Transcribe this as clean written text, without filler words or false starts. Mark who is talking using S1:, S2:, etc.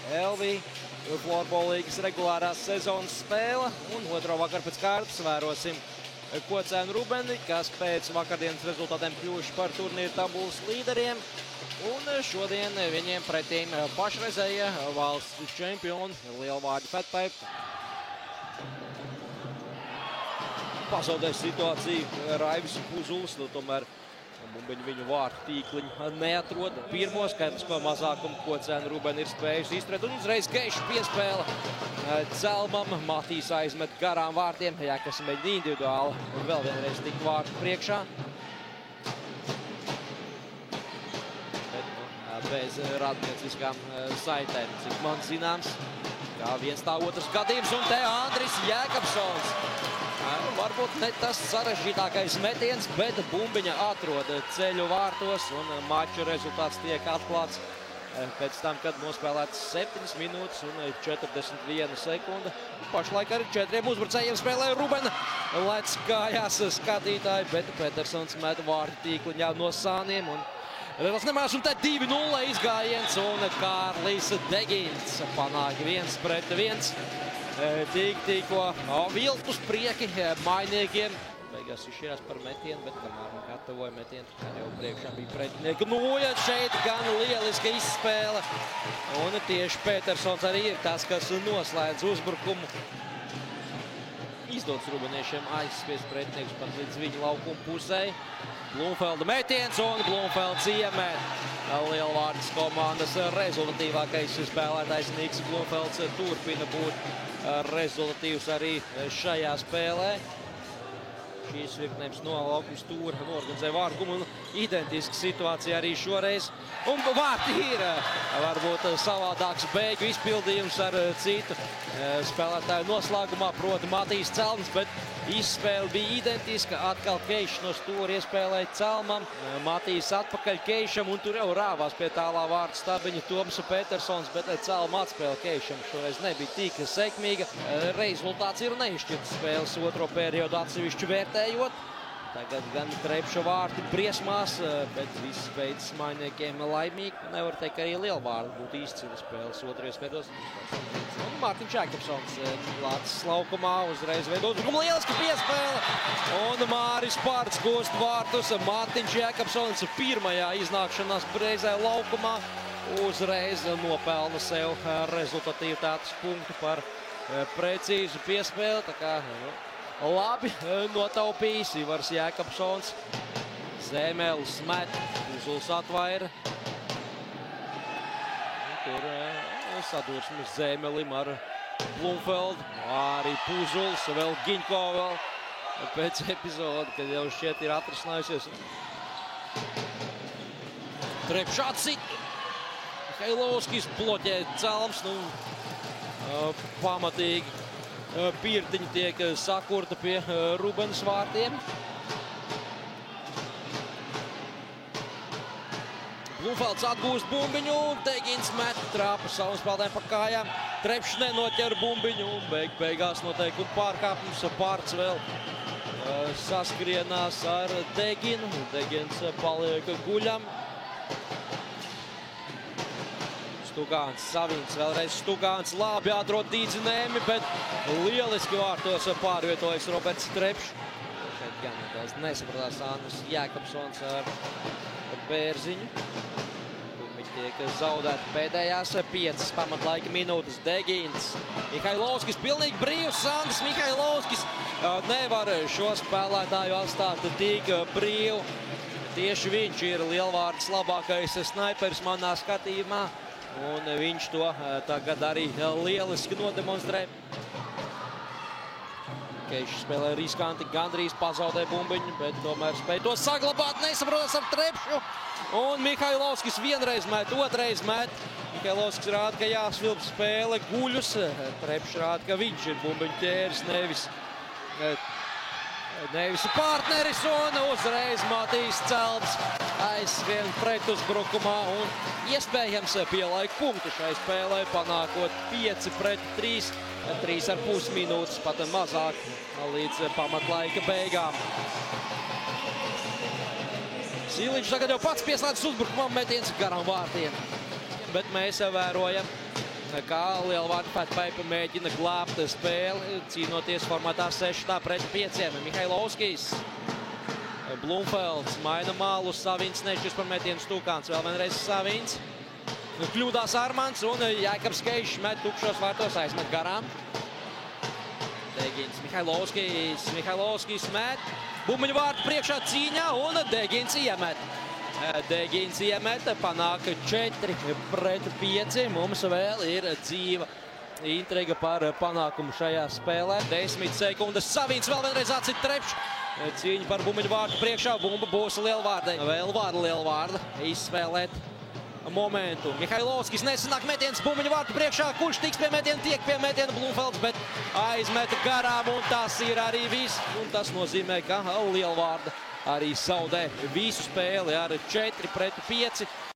S1: Elvija, Florbola līgas regulārās sezonas spēle un otro vakar pēc kārtas vērosim Kocēnu Rubeni, kas pēc vakardienas rezultātiem kļuvuši par turnīru tabulas līderiem. Un šodien viņiem pretīm pašreizējie valsts čempioni Lielvārdi Fatpipe. Pazaudē situāciju Raivis Puzulis, tomēr bumbiņu viņu vārtu tīkliņu neatrod. Pirmo skaitlisko mazākumu Kocēnu Rubeni ir spējusi izturēt un uzreiz Keiša piespēle Celmam. Matīs aizmet garām vārtiem, Jākas mēģina individuāli un vēl vienreiz tik vārtu priekšā. Bet bez radnieciskām saitēm, cik man zināms, kā viens tā otrs gadījums, un te Andris Jēkabsons. Varbūt ne tas sarežģītākais metiens, bet bumbiņa atrod ceļu vārtos un maču rezultāts tiek atklāts pēc tam, kad nospēlēts 7 minūtes un 41 sekunda. Pašlaik arī 4 uzbrucējiem spēlē Rubena. Lec kājās skatītāji, bet Petersons met vārtu tīkliņā no sāniem. Un nemaz un te 2-0 izgājiens un Kārlis Degins panāk 1-1. Tikko viltus prieki mainiekiem. Beigās izšķirās par metienu, bet kamēr gatavoja metienu, kā jau priekšā bija pretinieki. Nu, ja šeit gan lieliska izspēle. Un tieši Petersons arī ir tas, kas noslēdz uzbrukumu. Izdots Rubeniešiem aizspiest pretinieks pat līdz viņa laukuma pusē. Blumfelda metiens un Blumfelds iemet. Lielvārdas komandas rezultatīvākais spēlētājs Niks Blumfelds turpina būt rezultatīvs arī šajā spēlē. Šīs virknēms no laukuma stūra norganizē vārgumu un identiska situācija arī šoreiz. Un vārti ir varbūt savādāks beigu izpildījums ar citu spēlētāju noslēgumā, proti Matīs Celms, bet izspēle bija identiska. Atkal Keišs no stūra iespēlēja Celmam, Matīs atpakaļ Keišam un tur jau rāvās pie tālā vārtu stabiņa Toms Petersons, bet Celma atspēle Keišam šoreiz nebija tik sekmīga. Rezultāts ir neizšķirts spēles otro periodu atsevišķu vērtējot. Tagad gan Trepša vārti briesmās, bet viss beidzas mainiekiem laimīgi. Nevar teikt, ka arī Lielvārdi būtu izcili spēles otrajos veidos. Un Mārtiņš Jēkabsons lācis laukumā, uzreiz veidot uzbrukumu, lieliska piespēle. Un Māris Pārts gūst vārtus. Mārtiņš Jēkabsons pirmajā iznākšanās reizē laukumā uzreiz nopelna sev rezultatīvitātes punktu par precīzu piespēli. Tā kā labi notaupījis Ivars Jēkabsons. Zēmelis met, Puzuls atvaira. Tur sadursmes Zēmelim ar Blumfeldu. Arī Puzuls, vēl Giņko vēl pēc epizoda, kad jau šķiet ir atrasinājusies. Trepšā sit. Mihailovskis bloķē Celms. Pamatīgi. Pirtiņi tiek sakurta pie Rubenas vārtiem. Blumfelds atgūst bumbiņu, Degins met trāpa savu spēlētājiem pa kājām. Trepšs nenoķer bumbiņu un beigās noteikti pārkāpums. Pārts vēl saskrienās ar Deginu. Degins paliek guļam. Stugāns, Savins, vēlreiz Stugāns, labi atrod Dīdzinēmi, bet lieliski vārtos pārvietojas Roberts Trepšs. Šeit gan nedaudz nesapratās Andris Jēkabsons ar Bērziņu. Viņi tiek zaudēti pēdējās 5 pamatlaika minūtes. Degins, Mihailovskis pilnīgi brīvs. Andris Mihailovskis nevar šo spēlētāju atstāt tik brīvu. Tieši viņš ir Lielvārdas labākais snaiperis manā skatījumā. Un viņš to tagad arī lieliski nodemonstrē. Keišs spēlē riskanti, gandrīz pazaudē bumbiņu, bet tomēr spēja to saglabāt, nesaprotas ar Trepšu. Un Mihailovskis vienreiz met, otrais met. Mihailovskis rāda, ka jāsvilp spēle guļus. Trepšs rāda, ka viņš ir bumbiņu ķēris, nevis partneris, un uzreiz Matīs Celms aizskrien pretuzbrukumā un iespējams pielaika punktu šai spēlē, panākot 5-3, 3,5 minūtes, pat mazāk līdz pamatlaika beigām. Iliņš tagad jau pats pieslēdz uzbrukumam, metiens garām vārtiem. Bet mēs vērojam, kā Lielvārda Fatpaipa mēģina glābt spēli, cīnoties formatā 6-5. Mihailovskis. Blumfelds maina malu, Savins nešķirs par metienu Stūkāns. Vēl vienreiz Savins. Kļūdās Armands un Jākabs Keišs met tukšos vārtos, aizmet garām. Degins, Mihailovskis met. Bumiņu vārtu priekšā cīņā un Degins iemet. Degins iemet, panāk 4-5. Mums vēl ir dzīva intriga par panākumu šajā spēlē. 10 sekundes. Savins vēl vienreiz atsit Trepšs. Cīņa par bumiņu vārtu priekšā. Bumba būs Lielvārdai. Vēl Lielvārda izspēlēt momentu. Mihailovskis nesanāk metiens bumiņu vārtu priekšā. Kurš tiks pie metiena, tiek pie metiena Blumfelds, bet aizmeta garām un tas ir arī viss. Un tas nozīmē, ka Lielvārda arī zaudē visu spēli ar 4-5.